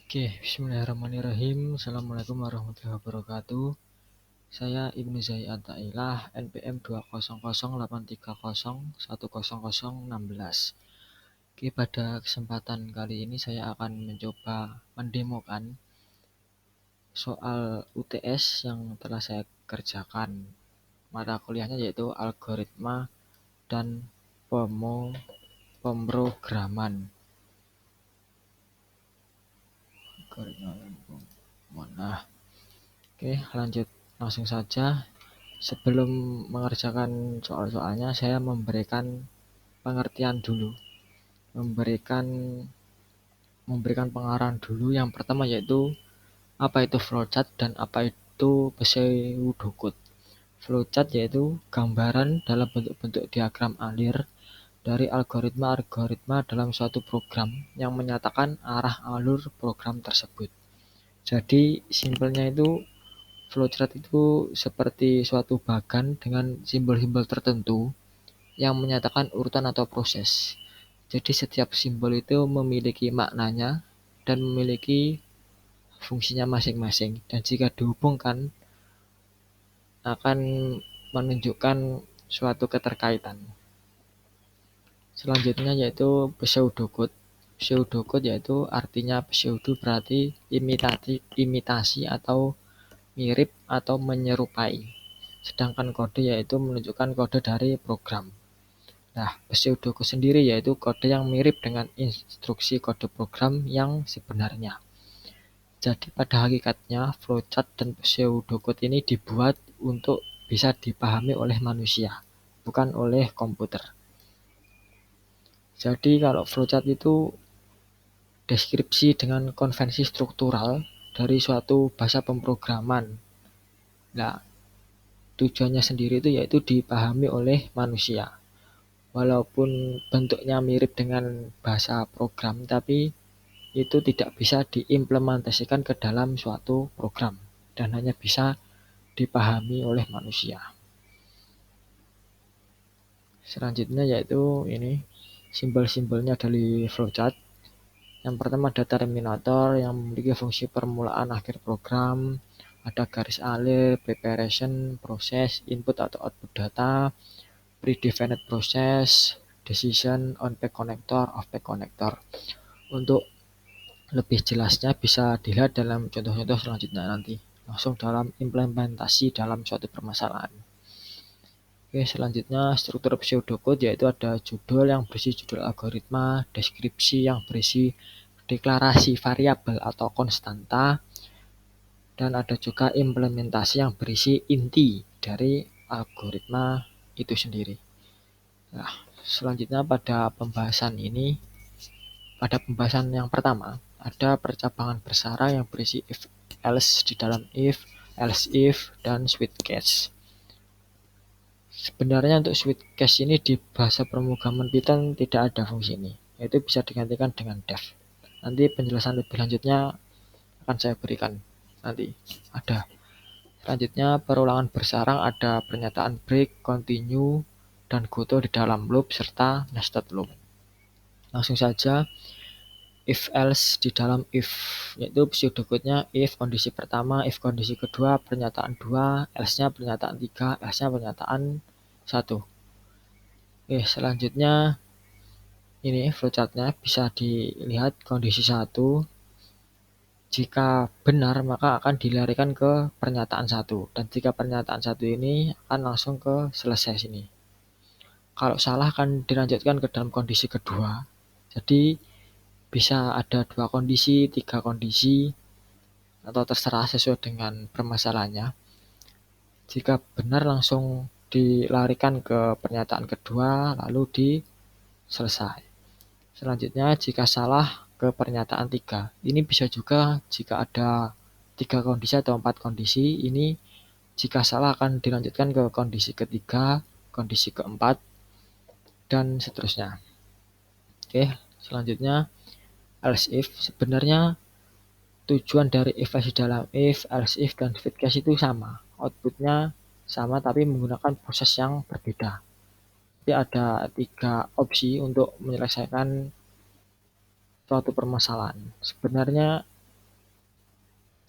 Oke, bismillahirrahmanirrahim. Assalamualaikum warahmatullahi wabarakatuh. Saya Ibnu Zai Attailah, NPM 20083010016. Oke, pada kesempatan kali ini saya akan mencoba mendemokan soal UTS yang telah saya kerjakan. Mata kuliahnya yaitu algoritma dan pemrograman. Nah, oke, lanjut langsung saja. Sebelum mengerjakan soal-soalnya, saya memberikan pengertian dulu, memberikan pengarahan dulu. Yang pertama yaitu apa itu flowchart dan apa itu pseudocode. Flowchart yaitu gambaran dalam bentuk-bentuk diagram alir dari algoritma-algoritma dalam suatu program yang menyatakan arah alur program tersebut. Jadi simpelnya itu flowchart itu seperti suatu bagan dengan simbol-simbol tertentu yang menyatakan urutan atau proses. Jadi setiap simbol itu memiliki maknanya dan memiliki fungsinya masing-masing. Dan jika dihubungkan akan menunjukkan suatu keterkaitan. Selanjutnya yaitu pseudocode. Pseudocode yaitu artinya pseudo berarti imitasi atau mirip atau menyerupai. Sedangkan kode yaitu menunjukkan kode dari program. Nah, pseudocode sendiri yaitu kode yang mirip dengan instruksi kode program yang sebenarnya. Jadi pada hakikatnya flowchart dan pseudocode ini dibuat untuk bisa dipahami oleh manusia, bukan oleh komputer. Jadi kalau flowchart itu deskripsi dengan konvensi struktural dari suatu bahasa pemrograman. Nah, tujuannya sendiri itu yaitu dipahami oleh manusia. Walaupun bentuknya mirip dengan bahasa program, tapi itu tidak bisa diimplementasikan ke dalam suatu program dan hanya bisa dipahami oleh manusia. Selanjutnya yaitu ini simbol-simbolnya dari flowchart. Yang pertama ada terminator yang memiliki fungsi permulaan akhir program, ada garis alir, preparation, proses, input atau output data, predefined process, decision, on-pack connector, off-pack connector. Untuk lebih jelasnya bisa dilihat dalam contoh-contoh selanjutnya nanti, langsung dalam implementasi dalam suatu permasalahan. Oke, selanjutnya struktur pseudocode yaitu ada judul yang berisi judul algoritma, deskripsi yang berisi deklarasi variabel atau konstanta, dan ada juga implementasi yang berisi inti dari algoritma itu sendiri. Nah, selanjutnya pada pembahasan yang pertama, ada percabangan bersarang yang berisi if else di dalam if, else if, dan switch case. Sebenarnya untuk switch case ini di bahasa pemrograman Python tidak ada fungsi ini, yaitu bisa digantikan dengan def. Nanti penjelasan lebih lanjutnya akan saya berikan nanti. Ada. Selanjutnya perulangan bersarang ada pernyataan break, continue, dan goto di dalam loop serta nested loop. Langsung saja, if else di dalam if, yaitu pseudocode-nya if kondisi pertama, if kondisi kedua, pernyataan 2, else-nya pernyataan 3, else-nya pernyataan 1. Oke, selanjutnya ini flowchart-nya bisa dilihat kondisi 1. Jika benar maka akan dilarikan ke pernyataan 1, dan jika pernyataan 1 ini akan langsung ke selesai sini. Kalau salah akan dilanjutkan ke dalam kondisi kedua. Jadi bisa ada 2 kondisi, 3 kondisi, atau terserah sesuai dengan permasalahannya. Jika benar langsung dilarikan ke pernyataan kedua lalu selesai. Selanjutnya jika salah ke pernyataan 3. Ini bisa juga jika ada 3 kondisi atau 4 kondisi. Ini jika salah akan dilanjutkan ke kondisi ketiga, kondisi keempat, dan seterusnya. Oke, selanjutnya else if. Sebenarnya tujuan dari if else dalam if, else if, dan switch case itu sama. Outputnya sama tapi menggunakan proses yang berbeda. Jadi ada 3 opsi untuk menyelesaikan suatu permasalahan. Sebenarnya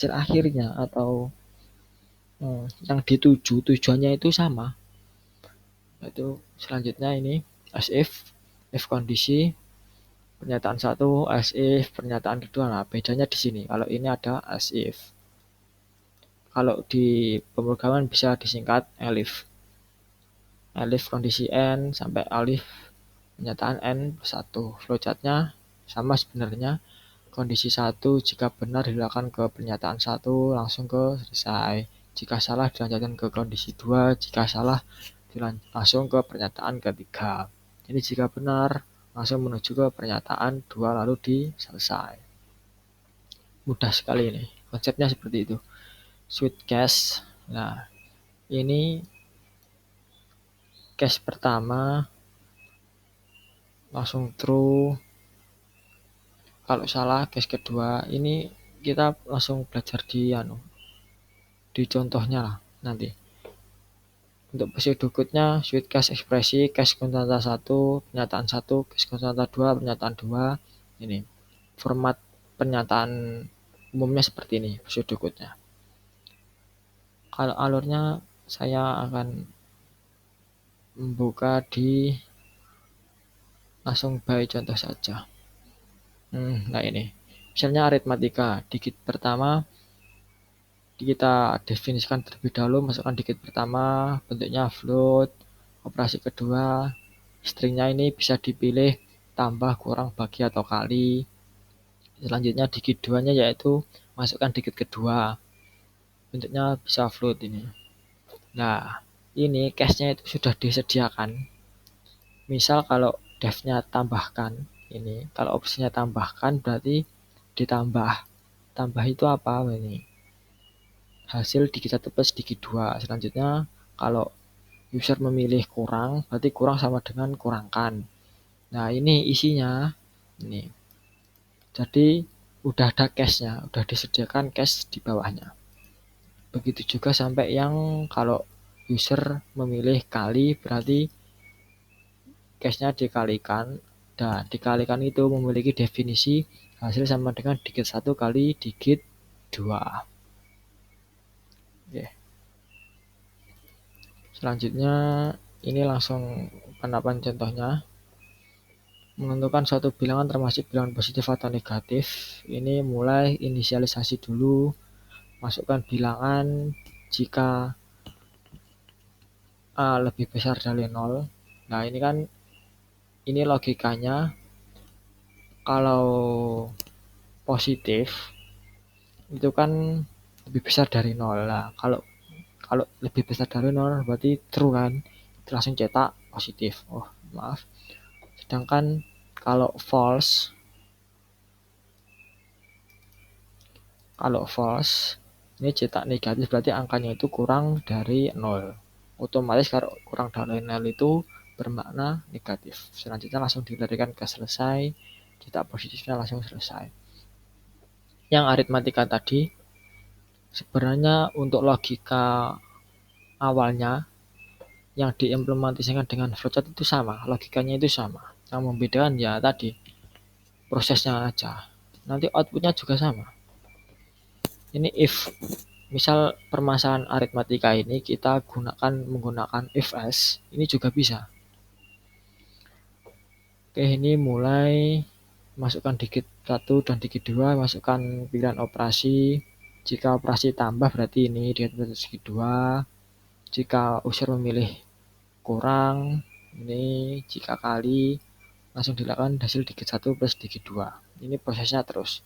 hasil akhirnya atau yang dituju tujuannya itu sama. Itu selanjutnya ini as if kondisi pernyataan satu, as if pernyataan kedua. Nah, bedanya di sini. Kalau ini ada as if. Kalau di pemrograman bisa disingkat elif. Elif kondisi n sampai elif pernyataan n plus 1. Flowchartnya sama sebenarnya. Kondisi 1 jika benar dilakukan ke pernyataan 1 langsung ke selesai. Jika salah dilanjutkan ke kondisi 2, jika salah langsung ke pernyataan ketiga. Ini jika benar langsung menuju ke pernyataan 2 lalu diselesai. Mudah sekali ini. Konsepnya seperti itu. Switch case. Nah, ini case pertama langsung true. Kalau salah case kedua, ini kita langsung belajar di contohnya lah nanti. Untuk posisi berikutnya, switch case ekspresi, case konstanta 1, pernyataan 1, case konstanta 2, pernyataan 2. Ini format pernyataan umumnya seperti ini, posisi berikutnya. Kalau alurnya saya akan membuka langsung by contoh saja. Nah ini, misalnya aritmatika, digit pertama kita definisikan terlebih dahulu, masukkan digit pertama, bentuknya float, operasi kedua, stringnya ini bisa dipilih tambah, kurang, bagi, atau kali. Selanjutnya digit 2-nya yaitu masukkan digit kedua, bentuknya bisa float ini. Nah, ini case-nya itu sudah disediakan. Misal kalau def-nya tambahkan, ini kalau opsinya tambahkan berarti ditambah. Tambah itu apa ini? Hasil digit 1 plus digit 2. Selanjutnya kalau user memilih kurang, berarti kurang sama dengan kurangkan. Nah, ini isinya. Ini. Jadi udah ada cache-nya, udah disediakan cache di bawahnya. Begitu juga sampai yang kalau user memilih kali berarti cache-nya dikalikan. Dan dikalikan itu memiliki definisi hasil sama dengan digit 1 kali digit 2. Oke. Selanjutnya ini langsung penerapan contohnya. Menentukan suatu bilangan termasuk bilangan positif atau negatif. Ini mulai inisialisasi dulu. Masukkan bilangan jika A lebih besar dari 0. Nah, ini kan ini logikanya kalau positif itu kan lebih besar dari 0. Nah, kalau lebih besar dari 0 berarti true kan? Itu langsung cetak positif. Oh, maaf. Sedangkan kalau false ini cetak negatif berarti angkanya itu kurang dari 0. Otomatis kalau kurang dari 0 itu bermakna negatif. Selanjutnya langsung dilarikan ke selesai, cetak positifnya langsung selesai. Yang aritmatika tadi sebenarnya untuk logika awalnya yang diimplementasikan dengan flowchart itu sama, logikanya itu sama. Yang membedakan ya tadi prosesnya aja. Nanti outputnya juga sama. Ini if misal permasalahan aritmatika ini kita menggunakan if else, ini juga bisa. Oke, ini mulai masukkan digit 1 dan digit 2, masukkan pilihan operasi. Jika operasi tambah berarti ini digit 2. Jika user memilih kurang, ini jika kali langsung dilakukan hasil digit 1 plus digit 2. Ini prosesnya terus.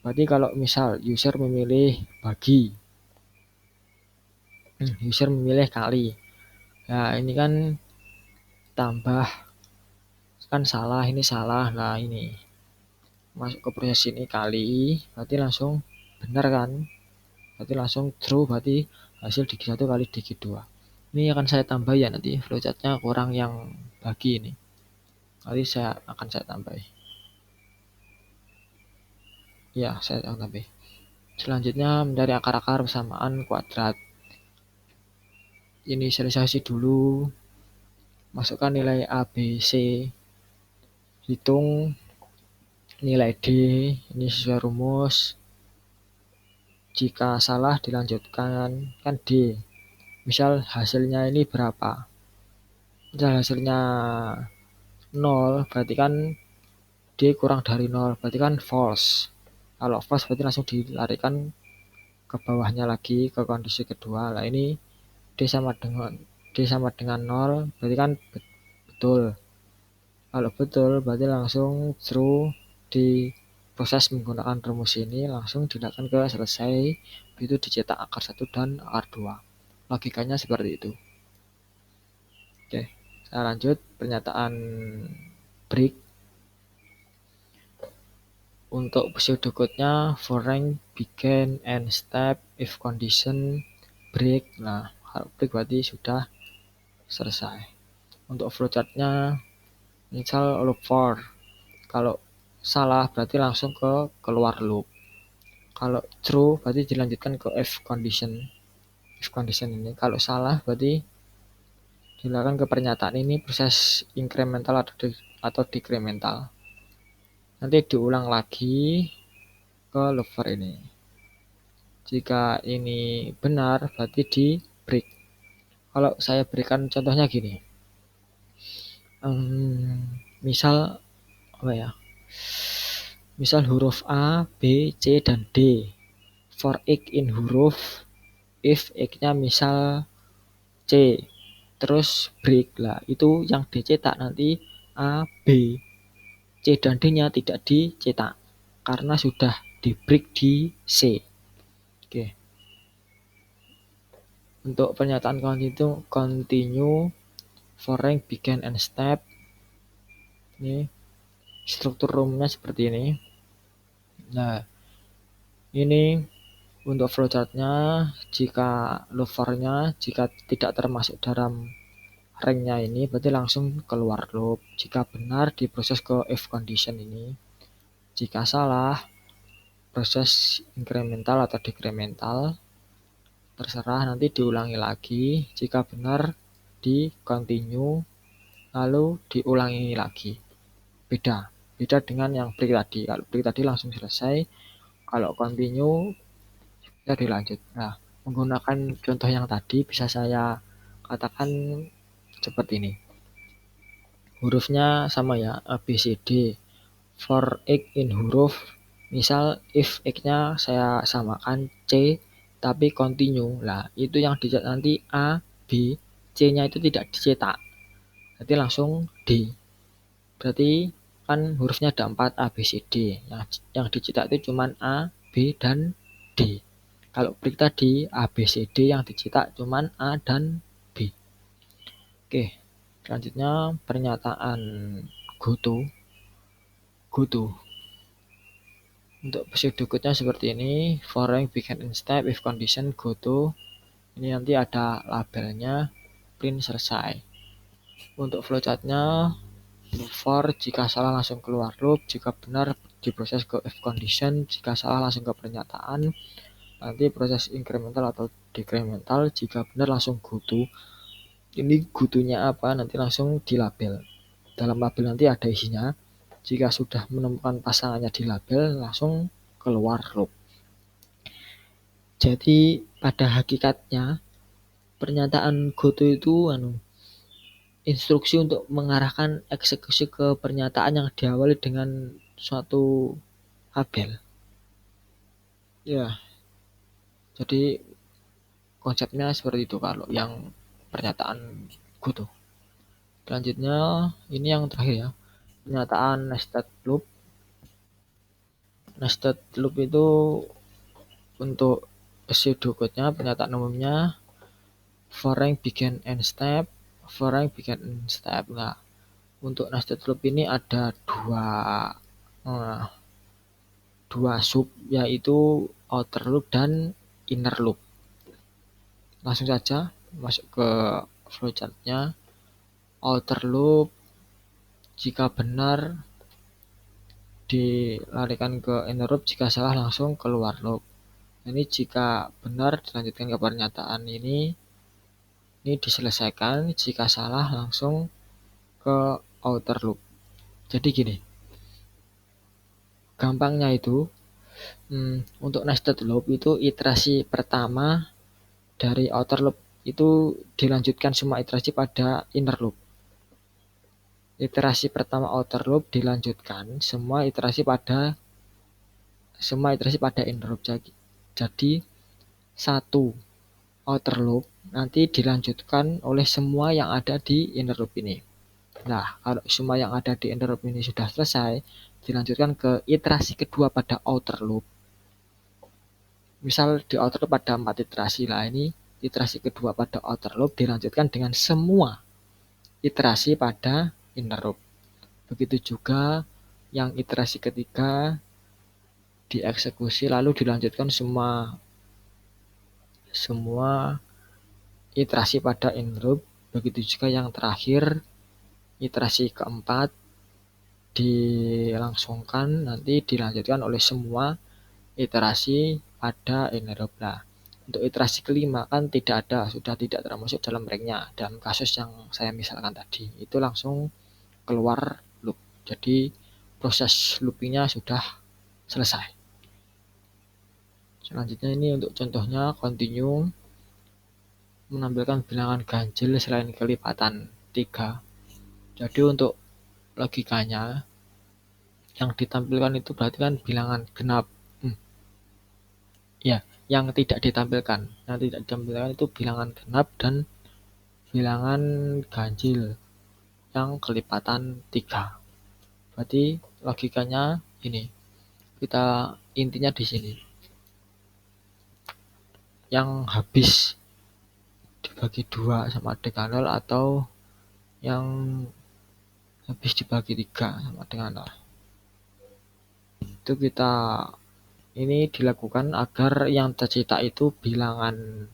Berarti kalau misal user memilih bagi, user memilih kali. Nah, ini kan tambah, kan salah, ini salah. Nah, ini masuk ke proses ini kali, berarti langsung benar kan? Berarti langsung true, berarti hasil digit 1 kali digit 2. Ini akan saya tambah ya nanti, flowchartnya kurang yang bagi ini. Nanti akan saya tambah. Ya, saya akan tambah. Selanjutnya mencari akar-akar persamaan kuadrat. Inisialisasi dulu, masukkan nilai A, B, C, hitung nilai D, ini sesuai rumus, jika salah dilanjutkan kan D. Misal hasilnya ini berapa? Misal hasilnya 0, berarti kan D kurang dari 0, berarti kan false. Kalau false berarti langsung dilarikan ke bawahnya lagi ke kondisi kedua. Nah ini D sama dengan 0, berarti kan betul. Kalau betul berarti langsung true, di proses menggunakan rumus ini langsung dilakukan ke selesai, itu dicetak akar 1 dan akar 2. Logikanya seperti itu. Oke, saya lanjut pernyataan break. Untuk pseudo code-nya for rank begin and step if condition break. Nah, kalau break berarti sudah selesai. Untuk flowchart-nya misal loop for. Kalau salah berarti langsung ke keluar loop. Kalau true berarti dilanjutkan ke if condition. If condition ini. Kalau salah berarti dilakukan ke pernyataan ini proses incremental atau decremental. Nanti diulang lagi ke loop for ini. Jika ini benar berarti di break. Kalau saya berikan contohnya gini. Misal apa ya? Misal huruf A, B, C, dan D. For X in huruf, if X-nya misal C, terus break lah. Itu yang dicetak nanti A, B, C, dan D-nya tidak dicetak karena sudah di break di C. Oke. Untuk pernyataan continue for rank begin and step. Ini struktur roomnya seperti ini. Nah, ini untuk flowchart-nya, jika loop for-nya jika tidak termasuk dalam rank-nya ini berarti langsung keluar loop. Jika benar diproses ke if condition ini. Jika salah proses incremental atau decremental terserah, nanti diulangi lagi. Jika benar di continue lalu diulangi lagi. Beda dengan yang break tadi. Kalau break tadi langsung selesai, kalau continue bisa dilanjut. Nah, menggunakan contoh yang tadi bisa saya katakan seperti ini. Hurufnya sama ya, A, B, C, D. For X in huruf, misal if X-nya saya samakan C, tapi continue. Lah, itu yang dicetak nanti A, B, C-nya itu tidak dicetak. Berarti langsung D. Berarti kan hurufnya ada 4, A, B, C, D. Yang dicetak itu cuma A, B, dan D. Kalau break tadi A, B, C, D yang dicetak cuma A dan B. Oke, selanjutnya pernyataan goto. Untuk pseudo code-nya seperti ini, for rank begin and step if condition goto. Ini nanti ada labelnya, print selesai. Untuk flowchart-nya for jika salah langsung keluar loop, jika benar diproses ke if condition, jika salah langsung ke pernyataan, nanti proses incremental atau decremental, jika benar langsung goto. Ini gotonya apa nanti langsung di label. Dalam label nanti ada isinya. Jika sudah menemukan pasangannya di label langsung keluar loop. Jadi pada hakikatnya pernyataan goto itu instruksi untuk mengarahkan eksekusi ke pernyataan yang diawali dengan suatu label. Ya, jadi konsepnya seperti itu kalau yang pernyataan goto. Selanjutnya ini yang terakhir ya, pernyataan nested loop. Nested loop itu untuk pseudo code-nya, pernyataan umumnya for rank begin and step, for rank begin and step. Nah, untuk nested loop ini ada dua sub, yaitu outer loop dan inner loop. Langsung saja masuk ke flowchart-nya. Outer loop jika benar dilarikan ke inner loop, jika salah langsung keluar loop. Ini jika benar dilanjutkan ke pernyataan ini diselesaikan, jika salah langsung ke outer loop. Jadi gini, gampangnya itu Untuk nested loop itu iterasi pertama dari outer loop itu dilanjutkan semua iterasi pada inner loop. Iterasi pertama outer loop dilanjutkan semua iterasi pada inner loop. Jadi satu outer loop nanti dilanjutkan oleh semua yang ada di inner loop ini. Nah, kalau semua yang ada di inner loop ini sudah selesai, dilanjutkan ke iterasi kedua pada outer loop. Misal di outer loop ada 4 iterasi lah, ini iterasi kedua pada outer loop dilanjutkan dengan semua iterasi pada inner loop. Begitu juga yang iterasi ketiga dieksekusi lalu dilanjutkan semua iterasi pada inner loop. Begitu juga yang terakhir iterasi keempat dilangsungkan nanti dilanjutkan oleh semua iterasi pada inner loop. Nah, untuk iterasi kelima kan sudah tidak termasuk dalam ranknya. Dalam kasus yang saya misalkan tadi, itu langsung keluar loop. Jadi proses loopingnya sudah selesai. Selanjutnya ini untuk contohnya continue menampilkan bilangan ganjil selain kelipatan 3. Jadi untuk logikanya yang ditampilkan itu berarti kan bilangan genap. Ya, yang tidak ditampilkan. Yang tidak ditampilkan itu bilangan genap dan bilangan ganjil yang kelipatan 3. Berarti logikanya ini. Kita intinya di sini. Yang habis dibagi 2 sama dengan 0 atau yang habis dibagi 3 sama dengan 0. Itu ini dilakukan agar yang tercetak itu bilangan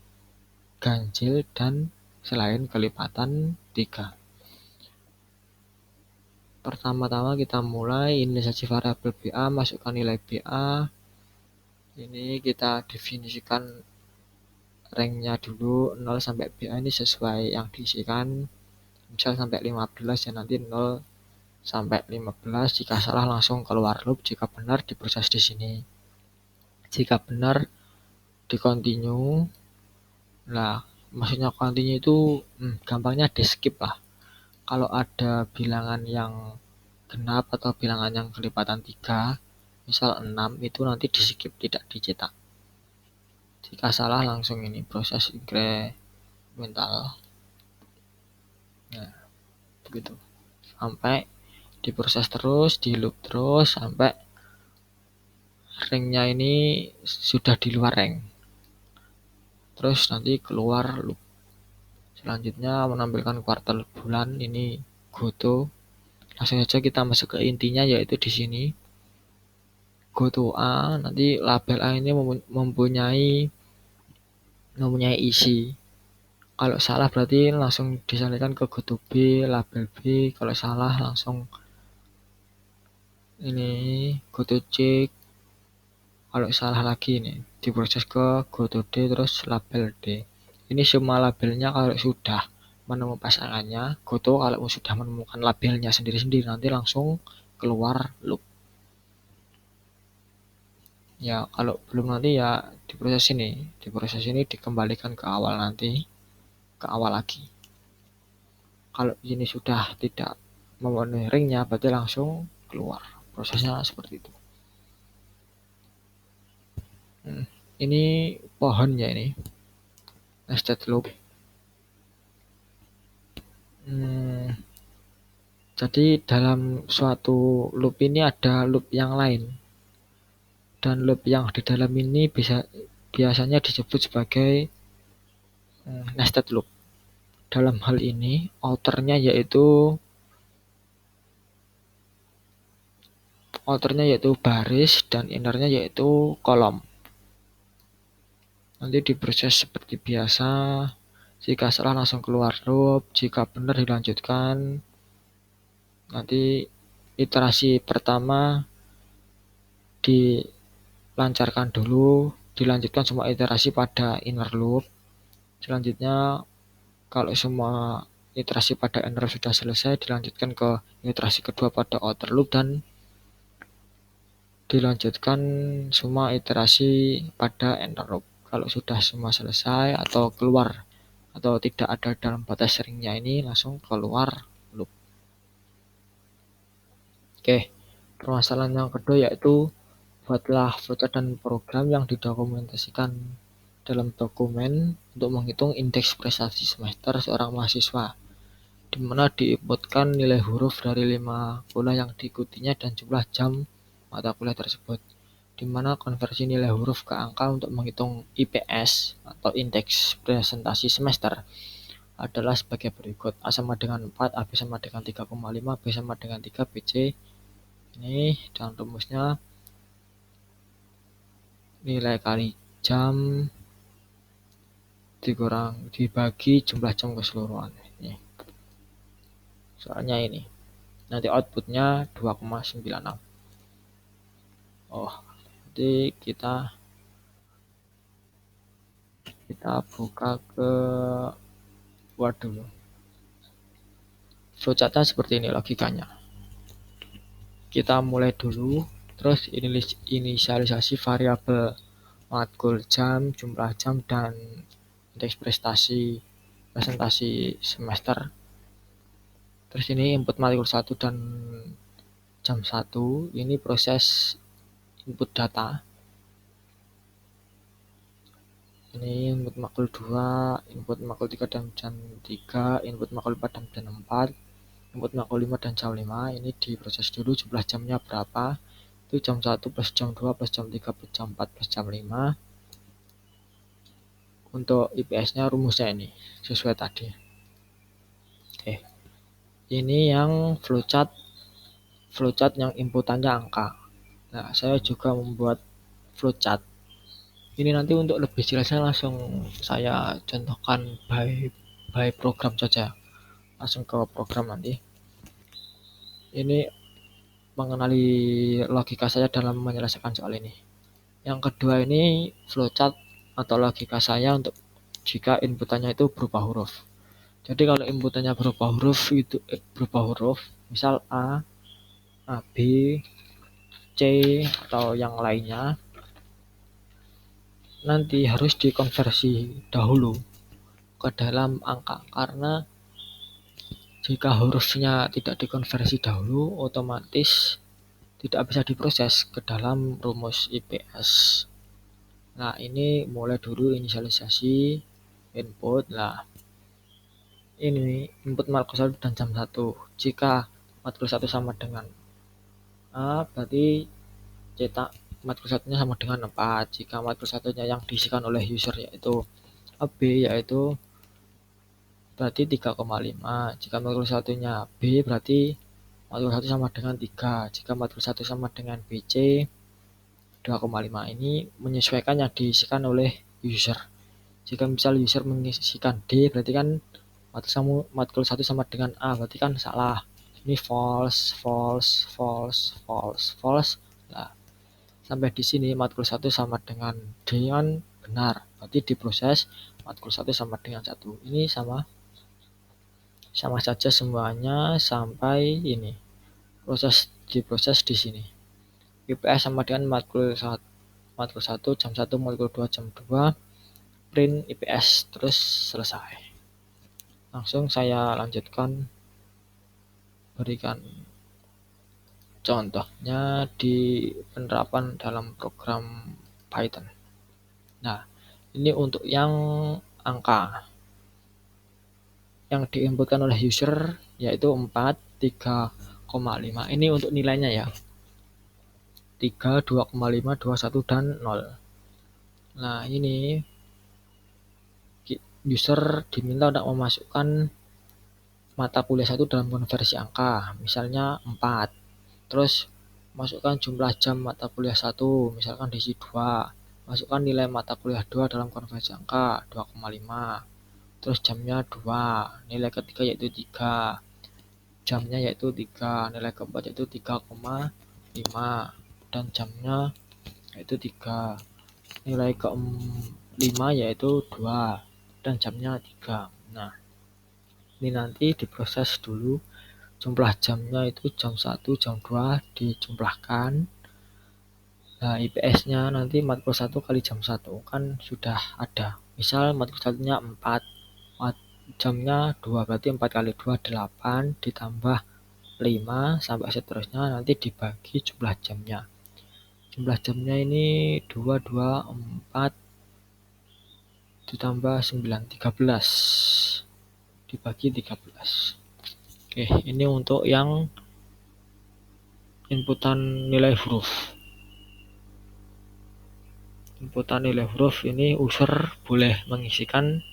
ganjil dan selain kelipatan 3. Pertama-tama kita mulai inisialisasi variabel BA, masukkan nilai BA. Ini kita definisikan ranknya dulu 0 sampai BA ini sesuai yang diisikan. Misal sampai 15 ya nanti 0 sampai 15. Jika salah langsung keluar loop, jika benar diproses di sini. Jika benar di continue. Nah, maksudnya continue itu gampangnya di skip lah. Kalau ada bilangan yang genap atau bilangan yang kelipatan 3, misal 6, itu nanti di skip, tidak dicetak. Jika salah langsung ini proses incremental. Nah, begitu. Sampai diproses terus, di loop terus sampai ranknya ini sudah di luar rank. Terus nanti keluar loop. Selanjutnya menampilkan kuartal bulan, ini goto. Langsung saja kita masuk ke intinya, yaitu di sini goto A. Nanti label A ini mempunyai isi. Kalau salah berarti langsung disalurkan ke goto B, label B. Kalau salah langsung ini goto C. Kalau salah lagi ini diproses ke goto D terus label D. Ini semua labelnya kalau sudah menemukan pasangannya, goto. Kalau sudah menemukan labelnya sendiri-sendiri nanti langsung keluar loop. Ya, kalau belum nanti ya diproses ini dikembalikan ke awal nanti, ke awal lagi. Kalau ini sudah tidak memenuhi ringnya berarti langsung keluar. Prosesnya seperti itu. Ini pohonnya ini nested loop. Jadi dalam suatu loop ini ada loop yang lain. Dan loop yang di dalam ini biasanya disebut sebagai nested loop. Dalam hal ini outernya yaitu baris dan innernya yaitu kolom. Nanti diproses seperti biasa. Jika salah langsung keluar loop, jika benar dilanjutkan. Nanti iterasi pertama dilancarkan dulu, dilanjutkan semua iterasi pada inner loop. Selanjutnya kalau semua iterasi pada inner loop sudah selesai, dilanjutkan ke iterasi kedua pada outer loop dan dilanjutkan semua iterasi pada enter loop. Kalau sudah semua selesai atau keluar atau tidak ada dalam batas ringnya ini, langsung keluar loop. Oke, permasalahan yang kedua yaitu buatlah flowchart dan program yang didokumentasikan dalam dokumen untuk menghitung indeks prestasi semester seorang mahasiswa, di mana diinputkan nilai huruf dari 5 kuliah yang diikutinya dan jumlah jam mata kuliah tersebut, di mana konversi nilai huruf ke angka untuk menghitung IPS atau indeks presentasi semester adalah sebagai berikut. A sama dengan 4, AB sama dengan 3,5, B sama dengan 3, BC. Ini dan rumusnya nilai kali jam dibagi jumlah jam keseluruhan. Ini soalnya ini nanti outputnya 2,96. Jadi kita buka ke Word dulu. Flowchartnya seperti ini logikanya. Kita mulai dulu, terus inisialisasi variabel matkul jam, jumlah jam, dan indeks presentasi semester. Terus ini input matkul 1 dan jam 1, ini proses input data. Ini input matkul 2, input matkul 3 dan jam 3, input matkul 4 dan jam 4, input matkul 5 dan jam 5. Ini diproses dulu jumlah jamnya berapa. Itu jam 1 plus jam 2 plus jam 3 plus jam 4 plus jam 5. Untuk IPS-nya rumusnya ini sesuai tadi. Oke. Ini yang flowchart yang inputannya angka. Nah, saya juga membuat flowchart. Ini nanti untuk lebih jelasnya langsung saya contohkan by program saja. Langsung ke program nanti. Ini mengenali logika saya dalam menyelesaikan soal ini. Yang kedua ini flowchart atau logika saya untuk jika inputannya itu berupa huruf. Jadi kalau inputannya berupa huruf, misal A, B, C atau yang lainnya, nanti harus dikonversi dahulu ke dalam angka, karena jika hurufnya tidak dikonversi dahulu, otomatis tidak bisa diproses ke dalam rumus IPS. Nah, ini mulai dulu inisialisasi input. Nah, ini input matkul 1 dan jam 1. Jika matkul 1 sama dengan A, berarti cetak matkul 1-nya sama dengan 4. Jika matkul 1-nya yang diisikan oleh user yaitu B, yaitu berarti 3,5. Jika matkul 1-nya B, berarti matkul 1 sama dengan 3. Jika matkul 1 sama dengan BC, 2,5. Ini menyesuaikan yang diisikan oleh user. Jika misal user mengisikan D, berarti kan matkul 1 sama dengan A, berarti kan salah. Ini false. Nah, sampai di sini matkul 1 sama dengan D kan benar. Berarti diproses matkul 1 sama dengan 1. Ini sama saja semuanya sampai ini. Diproses di sini. IPS sama dengan matkul 1 jam 1, matkul 2 jam 2, print IPS, terus selesai. Langsung saya lanjutkan berikan contohnya di penerapan dalam program Python. Nah, ini untuk yang angka yang diinputkan oleh user yaitu 4, 3,5. Ini untuk nilainya ya. 3, 2,5, 21 dan 0. Nah, ini user diminta untuk memasukkan mata kuliah 1 dalam konversi angka, misalnya 4. Terus masukkan jumlah jam mata kuliah 1, misalkan diisi 2. Masukkan nilai mata kuliah 2 dalam konversi angka, 2,5. Terus jamnya 2, nilai ketiga yaitu 3. Jamnya yaitu 3, nilai keempat yaitu 3,5. Dan jamnya yaitu 3. Nilai kelima yaitu 2. Dan jamnya 3. Nah, ini nanti diproses dulu. Jumlah jamnya itu jam 1, jam 2 dijumlahkan. Nah, IPS-nya nanti matkul 1 kali jam 1 kan sudah ada. Misal matkul 1-nya 4, jamnya 2, berarti 4 kali 2 8 ditambah 5 sampai seterusnya, nanti dibagi jumlah jamnya. Jumlah jamnya ini 2, 2, 4 ditambah 9, 13. Dibagi 13. Oke, ini untuk yang inputan nilai huruf. Inputan nilai huruf ini user boleh mengisikan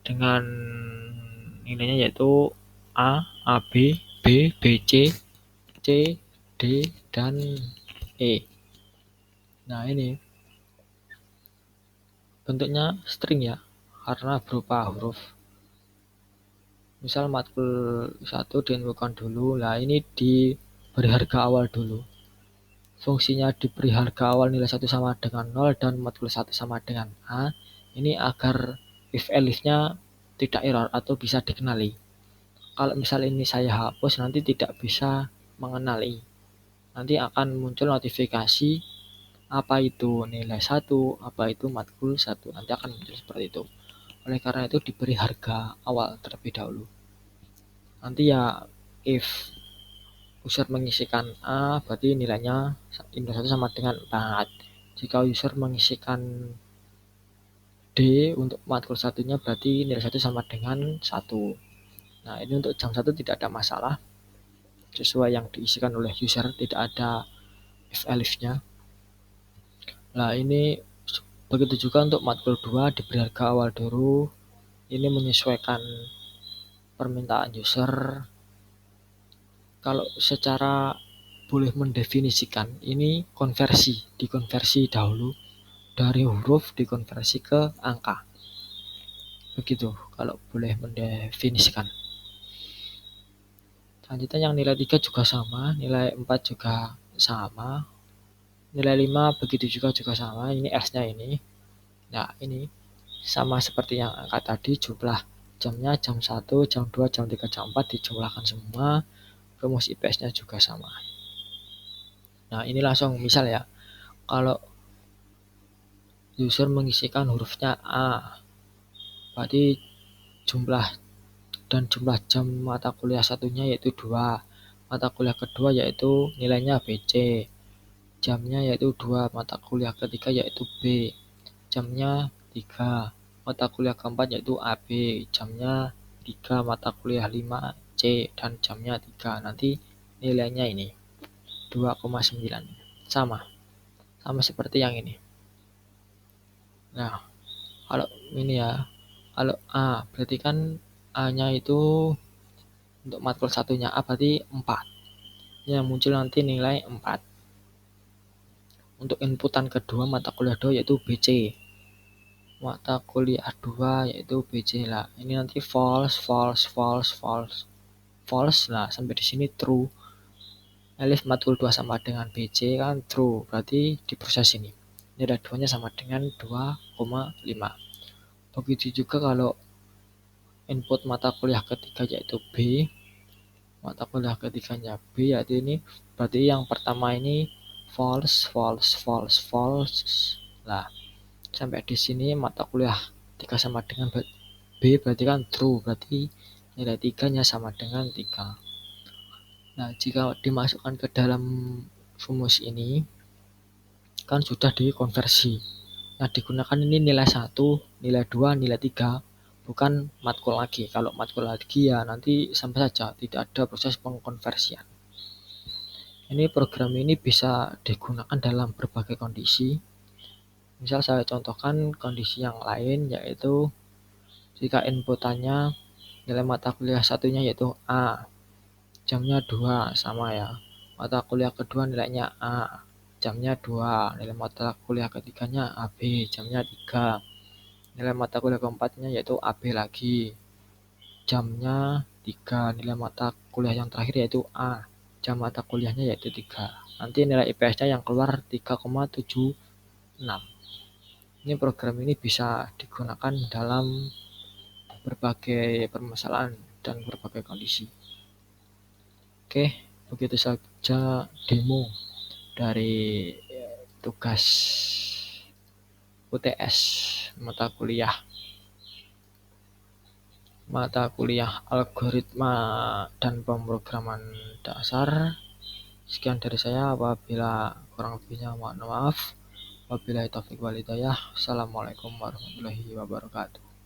dengan nilainya yaitu A, AB, B, BC, C, D, dan E. Nah, ini bentuknya string ya, karena berupa huruf. Misal matkul 1 diinfokan dulu, nah ini diberi harga awal dulu. Fungsinya diberi harga awal nilai 1 sama dengan 0 dan matkul 1 sama dengan A, ini agar if elif-nya tidak error atau bisa dikenali. Kalau misal ini saya hapus, nanti tidak bisa mengenali. Nanti akan muncul notifikasi apa itu nilai 1, apa itu matkul 1. Nanti akan muncul seperti itu. Oleh karena itu diberi harga awal terlebih dahulu. Nanti ya if user mengisikan A, berarti nilainya input 1 sama dengan 4. Jika user mengisikan D untuk matkul satunya, berarti nilai 1 sama dengan 1. Nah, ini untuk jam 1 tidak ada masalah. Sesuai yang diisikan oleh user, tidak ada if elif-nya. Nah, ini begitu juga untuk matkul 2 diberi harga awal dulu. Ini menyesuaikan permintaan user. Kalau secara boleh mendefinisikan, ini dikonversi dahulu dari huruf dikonversi ke angka. Begitu kalau boleh mendefinisikan. Selanjutnya yang nilai 3 juga sama, nilai 4 juga sama, nilai 5 begitu juga sama, ini S-nya ini. Nah, ini sama seperti yang angka tadi, jumlah jamnya jam 1, jam 2, jam 3, jam 4 dijumlahkan semua, rumus IPS-nya juga sama. Nah, ini langsung misal ya, kalau user mengisikan hurufnya A, berarti jumlah jam mata kuliah satunya yaitu 2, mata kuliah kedua yaitu nilainya BC, jamnya yaitu 2, mata kuliah ketiga yaitu B, jamnya 3, mata kuliah keempat yaitu AB, jamnya 3, mata kuliah 5 C, dan jamnya 3. Nanti nilainya ini 2,9. Sama seperti yang ini. Nah, kalau ini ya, kalau A berarti kan A-nya itu untuk matkul satunya A berarti 4. Yang muncul nanti nilai 4. Untuk inputan kedua mata kuliah 2 yaitu BC. Mata kuliah 2 yaitu BC lah. Ini nanti false. Nah, sampai di sini true. Elif matkul 2 sama dengan BC kan true. Berarti diproses ini. Nilai 2-nya sama dengan 2,5. Begitu juga kalau input mata kuliah ketiga yaitu B, mata kuliah ketiganya B, yaitu ini berarti yang pertama ini false. Nah, sampai di sini mata kuliah 3 sama dengan B berarti kan true, berarti nilai 3-nya sama dengan 3. Nah, jika dimasukkan ke dalam rumus ini kan sudah dikonversi. Nah, digunakan ini nilai 1, nilai 2, nilai 3, bukan matkul lagi. Kalau matkul lagi ya nanti sama saja, tidak ada proses pengkonversian. Ini program ini bisa digunakan dalam berbagai kondisi. Misal saya contohkan kondisi yang lain, yaitu jika inputannya nilai mata kuliah satunya yaitu A, jamnya 2 sama ya. Mata kuliah kedua nilainya A, jamnya 2, nilai mata kuliah ketiganya AB, jamnya 3. Nilai mata kuliah keempatnya yaitu AB lagi, jamnya 3. Nilai mata kuliah yang terakhir yaitu A, jam mata kuliahnya yaitu 3. Nanti nilai IPS-nya yang keluar 3,76. Ini program ini bisa digunakan dalam berbagai permasalahan dan berbagai kondisi. Oke, begitu saja demo dari tugas UTS mata kuliah algoritma dan pemrograman dasar. Sekian dari saya, apabila kurang lebihnya mohon maaf. Wabillahi taufiq wal hidayah. Assalamualaikum warahmatullahi wabarakatuh.